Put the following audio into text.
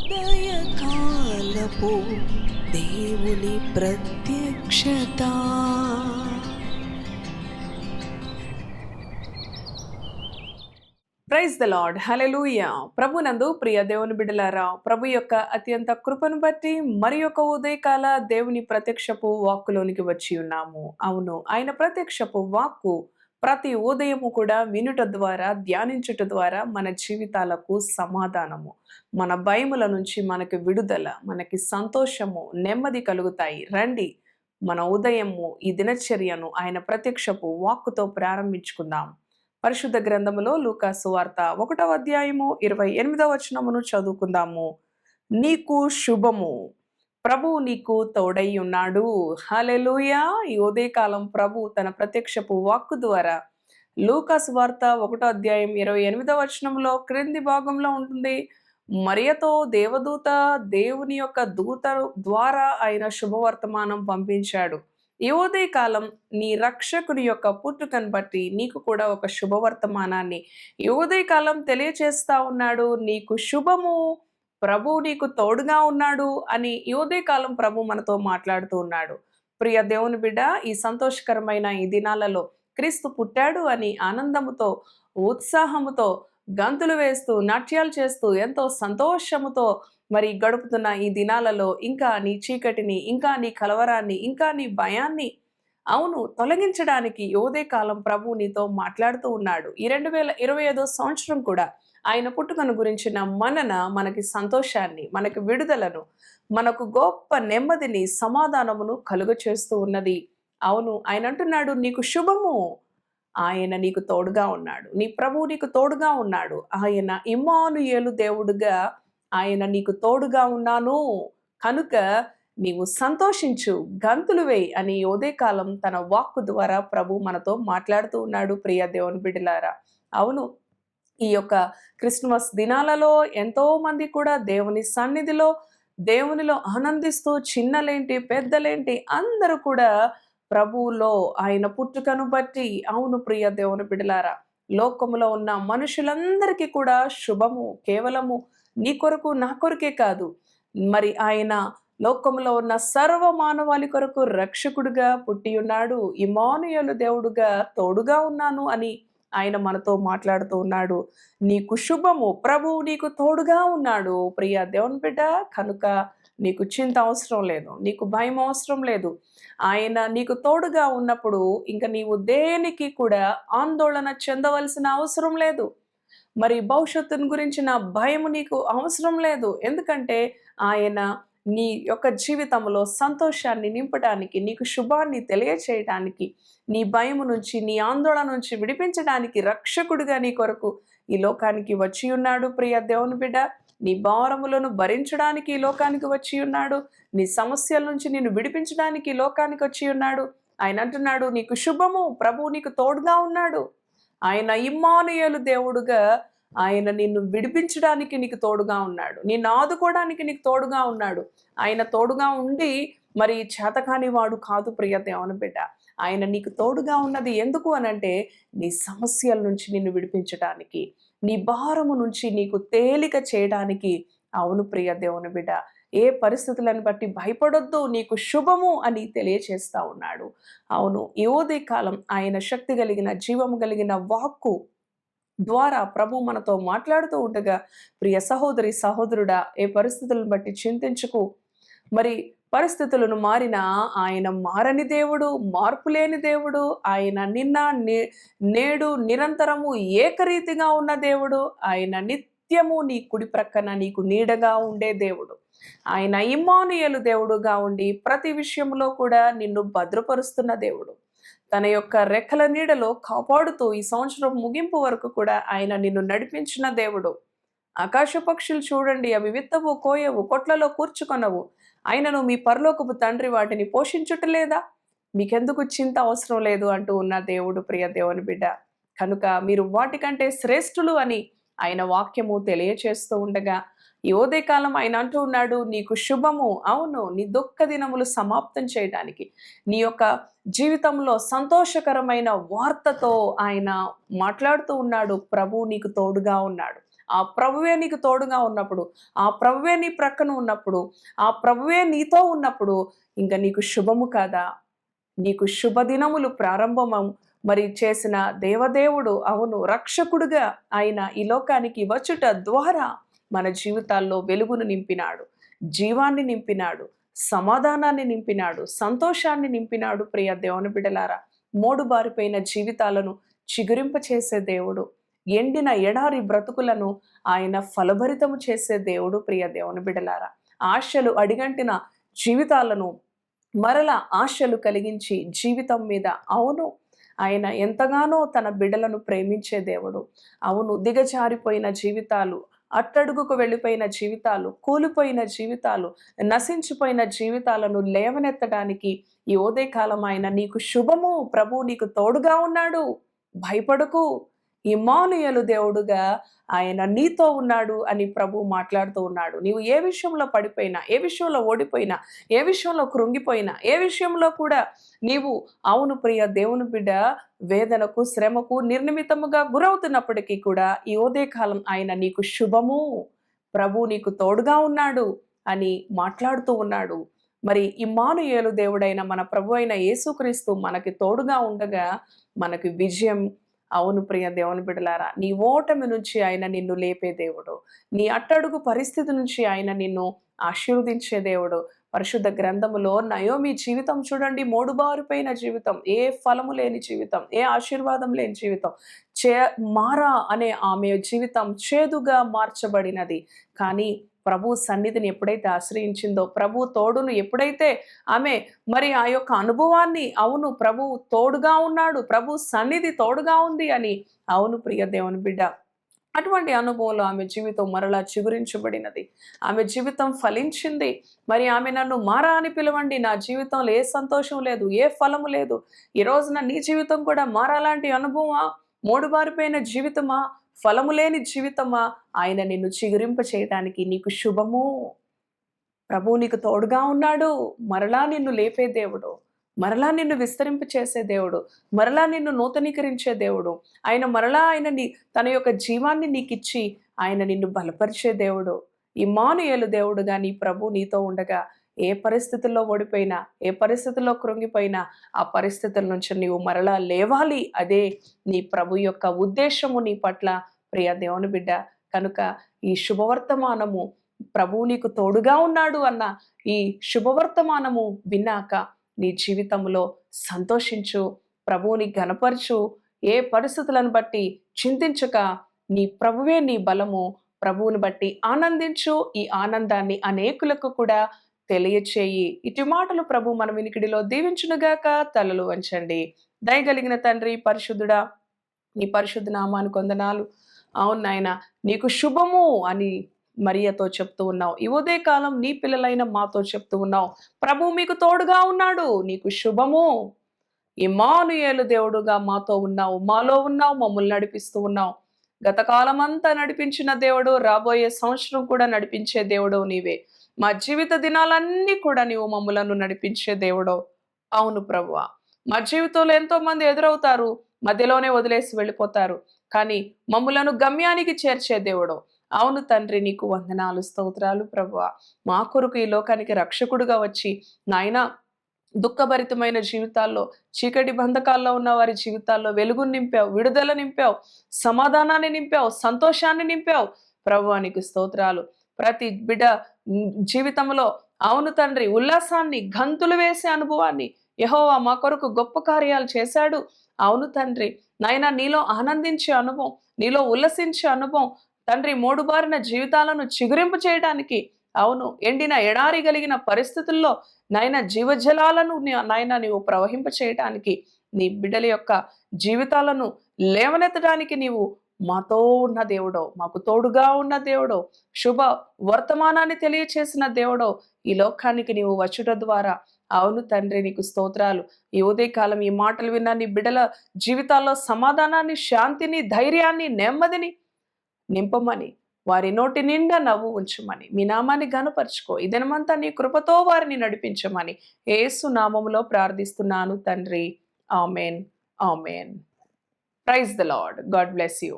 ఉదయకాలపు దేవుని ప్రత్యక్షత. ప్రైజ్ ద లార్డ్, హల్లెలూయా. ప్రభునందు ప్రియ దేవుని బిడ్డలారా, ప్రభు యొక్క అత్యంత కృపను బట్టి మరి యొక్క ఉదయకాల దేవుని ప్రత్యక్షపు వాక్కులోనికి వచ్చి ఉన్నాము. అవును, ఆయన ప్రత్యక్షపు వాక్కు ప్రతి ఉదయము కూడా వినుట ద్వారా, ధ్యానించుట ద్వారా మన జీవితాలకు సమాధానము, మన భయముల నుంచి మనకి విడుదల, మనకి సంతోషము, నెమ్మది కలుగుతాయి. రండి, మన ఉదయము ఈ దినచర్యను ఆయన ప్రత్యక్షపు వాక్కుతో ప్రారంభించుకుందాం. పరిశుద్ధ గ్రంథములో లూకా సువార్త 1వ అధ్యాయము 28వ వచనమును చదువుకుందాము. నీకు శుభము, ప్రభువు నీకు తోడై ఉన్నాడు. హల్లెలూయా. ఈ ఉదయకాలం ప్రభు తన ప్రత్యక్షపు వాక్కు ద్వారా లూకా సువార్త 1వ అధ్యాయం 28వ వచనంలో క్రింది భాగంలో ఉంటుంది. మరియతో దేవదూత దేవుని యొక్క దూత ద్వారా ఆయన శుభవర్తమానం పంపించాడు. ఈ ఉదయకాలం నీ రక్షకుని యొక్క పుట్టుకను బట్టి నీకు కూడా ఒక శుభవర్తమానాన్ని ఈ ఉదయకాలం తెలియచేస్తా ఉన్నాడు. నీకు శుభము, ప్రభు నీకు తోడుగా ఉన్నాడు అని ఈ ఉదయకాలం ప్రభు మనతో మాట్లాడుతూ ఉన్నాడు. ప్రియ దేవుని బిడ్డ, ఈ సంతోషకరమైన ఈ దినాలలో క్రీస్తు పుట్టాడు అని ఆనందముతో, ఉత్సాహముతో, గంతులు వేస్తూ, నాట్యాలు చేస్తూ, ఎంతో సంతోషముతో మరి గడుపుతున్న ఈ దినాలలో ఇంకా నీ చీకటిని, ఇంకా నీ కలవరాన్ని, ఇంకా నీ భయాన్ని అవును తొలగించడానికి యోదే కాలం ప్రభు నీతో మాట్లాడుతూ ఉన్నాడు. ఈ 2025 సంవత్సరం కూడా ఆయన పుట్టుకను గురించిన మనకి సంతోషాన్ని, మనకి విడుదలను, మనకు గొప్ప నెమ్మదిని, సమాధానమును కలుగ చేస్తూ ఉన్నది. అవును, ఆయన అంటున్నాడు, నీకు శుభము, ఆయన నీకు తోడుగా ఉన్నాడు, నీ ప్రభువు నీకు తోడుగా ఉన్నాడు. ఆయన ఇమ్మానుయేలు దేవుడుగా ఆయన నీకు తోడుగా ఉన్నాను కనుక నీవు సంతోషించు, గంతులు వేయి అని ఉదయకాలం తన వాక్కు ద్వారా ప్రభు మనతో మాట్లాడుతూ ఉన్నాడు. ప్రియ దేవుని బిడ్డలారా, అవును, ఈ యొక్క క్రిస్మస్ దినాలలో ఎంతో మంది కూడా దేవుని సన్నిధిలో, దేవునిలో ఆనందిస్తూ, చిన్నలేంటి పెద్దలేంటి అందరూ కూడా ప్రభువులో ఆయన పుట్టుకను బట్టి, అవును ప్రియ దేవుని బిడ్డలారా, లోకములో ఉన్న మనుషులందరికీ కూడా శుభము కేవలము నీ కొరకు నా కొరకే కాదు, మరి ఆయన లోకములో ఉన్న సర్వ మానవాళి కొరకు రక్షకుడుగా పుట్టి ఉన్నాడు. ఇమ్మానుయేలు దేవుడుగా తోడుగా ఉన్నాను అని ఆయన మనతో మాట్లాడుతూ ఉన్నాడు. నీకు శుభము, ప్రభువు నీకు తోడుగా ఉన్నాడు. ప్రియ దేవుని బిడ్డ, కనుక నీకు చింత అవసరం లేదు, నీకు భయం అవసరం లేదు. ఆయన నీకు తోడుగా ఉన్నప్పుడు ఇంకా నీవు దేనికి కూడా ఆందోళన చెందవలసిన అవసరం లేదు. మరి భవిష్యత్తును గురించిన భయం నీకు అవసరం లేదు. ఎందుకంటే ఆయన నీ యొక్క జీవితంలో సంతోషాన్ని నింపడానికి, నీకు శుభాన్ని తెలియచేయడానికి, నీ భయము నుంచి, నీ ఆందోళన నుంచి విడిపించడానికి రక్షకుడిగా నీ కొరకు ఈ లోకానికి వచ్చి ఉన్నాడు. ప్రియ దేవుని బిడ్డ, నీ భారములను భరించడానికి ఈ లోకానికి వచ్చి ఉన్నాడు. నీ సమస్యల నుంచి నిన్ను విడిపించడానికి ఈ లోకానికి వచ్చి ఉన్నాడు. ఆయన అంటున్నాడు, నీకు శుభము, ప్రభువు నీకు తోడుగా ఉన్నాడు. ఆయన ఇమ్మానుయేలు దేవుడుగా ఆయన నిన్ను విడిపించడానికి నీకు తోడుగా ఉన్నాడు, నిన్ను ఆదుకోవడానికి నీకు తోడుగా ఉన్నాడు. ఆయన తోడుగా ఉండి మరి చేతకాని వాడు కాదు. ప్రియ దేవుని బిడ్డ, ఆయన నీకు తోడుగా ఉన్నది ఎందుకు అనంటే నీ సమస్యల నుంచి నిన్ను విడిపించడానికి, నీ భారము నుంచి నీకు తేలిక చేయడానికి. అవును ప్రియ దేవుని బిడ్డ, ఏ పరిస్థితులను బట్టి భయపడొద్దు, నీకు శుభము అని తెలియచేస్తా ఉన్నాడు. అవును, ఈ ఉదయకాలం ఆయన శక్తి కలిగిన, జీవము కలిగిన వాక్కు ద్వారా ప్రభు మనతో మాట్లాడుతూ ఉండగా, ప్రియ సహోదరి సహోదరుడా, ఏ పరిస్థితులను బట్టి చింతించుకు. మరి పరిస్థితులను మారినా ఆయన మారని దేవుడు, మార్పు లేని దేవుడు. ఆయన నిన్న నేడు నిరంతరము ఏకరీతిగా ఉన్న దేవుడు. ఆయన నిత్యము నీ కుడి ప్రక్కన నీకు నీడగా ఉండే దేవుడు. ఆయన ఇమ్మానుయేలు దేవుడుగా ఉండి ప్రతి విషయంలో కూడా నిన్ను భద్రపరుస్తున్న దేవుడు. తన యొక్క రెక్కల నీడలో కాపాడుతూ ఈ సంవత్సరం ముగింపు వరకు కూడా ఆయన నిన్ను నడిపించిన దేవుడు. ఆకాశ పక్షులు చూడండి, అవి విత్తవు, కోయవు, కొట్లలో కూర్చుకొనవు, ఆయనను మీ పరలోకపు తండ్రి వాటిని పోషించుటలేదా? మీకెందుకు చింత అవసరం లేదు అంటూ ఉన్న దేవుడు. ప్రియ దేవుని బిడ్డ, కనుక మీరు వాటికంటే శ్రేష్ఠులు అని ఆయన వాక్యము తెలియచేస్తూ ఉండగా ఈ ఉదయకాలం ఆయన అంటూ ఉన్నాడు, నీకు శుభము. అవును, నీ దుఃఖ దినములు సమాప్తం చేయడానికి, నీ యొక్క జీవితంలో సంతోషకరమైన వార్తతో ఆయన మాట్లాడుతూ ఉన్నాడు. ప్రభు నీకు తోడుగా ఉన్నాడు. ఆ ప్రభువే నీకు తోడుగా ఉన్నప్పుడు, ఆ ప్రభువే నీ ప్రక్కన ఉన్నప్పుడు, ఆ ప్రభువే నీతో ఉన్నప్పుడు ఇంక నీకు శుభము కాదా? నీకు శుభదినములు ప్రారంభమం మరి చేసిన దేవదేవుడు, అవును, రక్షకుడుగా ఆయన ఈ లోకానికి వచ్చుట ద్వారా మన జీవితాల్లో వెలుగును నింపినాడు, జీవాన్ని నింపినాడు, సమాధానాన్ని నింపినాడు, సంతోషాన్ని నింపినాడు. ప్రియ దేవుని బిడ్డలారా, మోడుబారిపోయిన జీవితాలను చిగురింపచేసే దేవుడు, ఎండిన ఎడారి బ్రతుకులను ఆయన ఫలభరితము చేసే దేవుడు. ప్రియ దేవుని బిడ్డలారా, ఆశలు అడిగంటిన జీవితాలను మరల ఆశలు కలిగించి జీవితం మీద, అవును, ఆయన ఎంతగానో తన బిడ్డలను ప్రేమించే దేవుడు. అవును, దిగజారిపోయిన జీవితాలు, అట్టడుగుకు వెళ్ళిపోయిన జీవితాలు, కూలిపోయిన జీవితాలు, నశించిపోయిన జీవితాలను లేవనెత్తడానికి ఈ ఉదయకాలం ఆయన నీకు శుభము, ప్రభు నీకు తోడుగా ఉన్నాడు, భయపడకు, ఇమ్మానుయేలు దేవుడుగా ఆయన నీతో ఉన్నాడు అని ప్రభు మాట్లాడుతూ ఉన్నాడు. నీవు ఏ విషయంలో పడిపోయినా, ఏ విషయంలో ఓడిపోయినా, ఏ విషయంలో కృంగిపోయినా, ఏ విషయంలో కూడా నీవు, అవును ప్రియ దేవుని బిడ్డ, వేదనకు, శ్రమకు నిర్నిమితముగా గురవుతున్నప్పటికీ కూడా ఈ ఉదయకాలం ఆయన నీకు శుభము, ప్రభు నీకు తోడుగా ఉన్నాడు అని మాట్లాడుతూ ఉన్నాడు. మరి ఇమ్మానుయేలు దేవుడైన మన ప్రభు అయిన యేసుక్రీస్తు మనకి తోడుగా ఉండగా మనకి విజయం. అవును ప్రియ దేవుని బిడ్డలారా, నీ ఓటమి నుంచి ఆయన నిన్ను లేపే దేవుడు, నీ అట్టడుగు పరిస్థితి నుంచి ఆయన నిన్ను ఆశీర్వదించే దేవుడు. పరిశుద్ధ గ్రంథములో నయోమి జీవితం చూడండి, మోడుబారిపోయిన జీవితం, ఏ ఫలము లేని జీవితం, ఏ ఆశీర్వాదం లేని జీవితం, మారా అనే ఆమె జీవితం చేదుగా మార్చబడినది. కానీ ప్రభు సన్నిధిని ఎప్పుడైతే ఆశ్రయించిందో, ప్రభు తోడును ఎప్పుడైతే ఆమె మరి ఆ యొక్క అనుభవాన్ని, అవును ప్రభు తోడుగా ఉన్నాడు, ప్రభు సన్నిధి తోడుగా ఉంది అని, అవును ప్రియ దేవుని బిడ్డ, అటువంటి అనుభవంలో ఆమె జీవితం మరలా చిగురించబడినది, ఆమె జీవితం ఫలించింది. మరి ఆమె నన్ను మారా అని పిలవండి, నా జీవితంలో ఏ సంతోషం లేదు, ఏ ఫలము లేదు. ఈ రోజున నీ జీవితం కూడా మారాలాంటి అనుభవమా, మోడుబారిపోయిన జీవితమా, ఫలము లేని జీవితమా, ఆయన నిన్ను చిగురింప చేయడానికి నీకు శుభము. ప్రభువు నీకు తోడుగా ఉన్నాడు, మరలా నిన్ను లేపే దేవుడు, మరలా నిన్ను విస్తరింప చేసే దేవుడు, మరలా నిన్ను నూతనీకరించే దేవుడు. ఆయన మరలా తన యొక్క జీవాన్ని నీకిచ్చి ఆయన నిన్ను బలపరిచే దేవుడు. ఇమ్మానుయేలు దేవుడుగా నీ ప్రభు నీతో ఉండగా ఏ పరిస్థితుల్లో ఓడిపోయినా, ఏ పరిస్థితుల్లో కృంగిపోయినా, ఆ పరిస్థితుల నుంచి నీవు మరలా లేవాలి. అదే నీ ప్రభు యొక్క ఉద్దేశము నీ పట్ల, ప్రియ దేవుని బిడ్డ. కనుక ఈ శుభవర్తమానము, ప్రభువు నీకు తోడుగా ఉన్నాడు అన్న ఈ శుభవర్తమానము విన్నాక నీ జీవితంలో సంతోషించు, ప్రభువుని ఘనపరచు. ఏ పరిస్థితులను బట్టి చింతించక, నీ ప్రభువే నీ బలము, ప్రభువుని బట్టి ఆనందించు. ఈ ఆనందాన్ని అనేకులకు కూడా తెలియచేయి. ఇటు మాటలు ప్రభు మన వినికిడిలో దీవించునుగాక. తలలు వంచండి. దయగలిగిన తండ్రి, పరిశుద్ధుడా, నీ పరిశుద్ధ నామానికి వందనాలు. అవును నాయన, నీకు శుభము అని మరియతో చెప్తూ ఉన్నావు. ఈ ఉదయకాలం నీ పిల్లలైన మాతో చెప్తూ ఉన్నావు, ప్రభు మీకు తోడుగా ఉన్నాడు, నీకు శుభము. ఇమ్మానుయేలు దేవుడుగా మాతో ఉన్నావు, మాలో ఉన్నావు, మమ్మల్ని నడిపిస్తూ ఉన్నావు. గతకాలం అంతా నడిపించిన దేవుడు, రాబోయే సంవత్సరం కూడా నడిపించే దేవుడు నీవే. మా జీవిత దినాలన్నీ కూడా నీవు మమ్మలను నడిపించే దేవుడు. అవును ప్రభువా, మా జీవితంలో ఎంతో మంది ఎదురవుతారు, మధ్యలోనే వదిలేసి వెళ్ళిపోతారు, కానీ మమ్ములను గమ్యానికి చేర్చే దేవుడు. అవును తండ్రి, నీకు వందనాలు, స్తోత్రాలు ప్రభువా. మా కొరకు ఈ లోకానికి రక్షకుడుగా వచ్చి నాయనా, దుఃఖభరితమైన జీవితాల్లో, చీకటి బంధకాల్లో ఉన్న వారి జీవితాల్లో వెలుగును నింపావు, విడుదల నింపావు, సమాధానాన్ని నింపావు, సంతోషాన్ని నింపావు. ప్రభువా నీకు స్తోత్రాలు. ప్రతి బిడ్డ జీవితంలో, అవును తండ్రి, ఉల్లాసాన్ని, గంతులు వేసే అనుభవాన్ని యెహోవా మా కొరకు గొప్ప కార్యాలు చేశాడు. అవును తండ్రి, నాయనా, నీలో ఆనందించే అనుభవం, నీలో ఉల్లసించే అనుభవం తండ్రి, మోడుబారిన జీవితాలను చిగురింపు చేయడానికి, అవును, ఎండిన ఎడారి కలిగిన పరిస్థితుల్లో నాయన జీవజలాలను నాయన నీవు ప్రవహింప చేయటానికి, నీ బిడ్డల యొక్క జీవితాలను లేవనెత్తడానికి నీవు మాతో ఉన్న దేవుడో, మాకు తోడుగా ఉన్న దేవుడో, శుభ వర్తమానాన్ని తెలియచేసిన దేవుడో, ఈ లోకానికి నీవు వచ్చుట ద్వారా, అవును తండ్రి, నీకు స్తోత్రాలు. ఈ ఉదయకాలం ఈ మాటలు విన్న నీ బిడ్డల జీవితాల్లో సమాధానాన్ని, శాంతిని, ధైర్యాన్ని, నెమ్మదిని నింపమని, వారి నోటి నిండా నవ్వు ఉంచమని, మీ నామాన్ని ఘనపరచుకో. ఈ దినమంతా నీ కృపతో వారిని నడిపించమని యేసు నామములో ప్రార్థిస్తున్నాను తండ్రి. Amen, amen. Praise the lord. God bless you.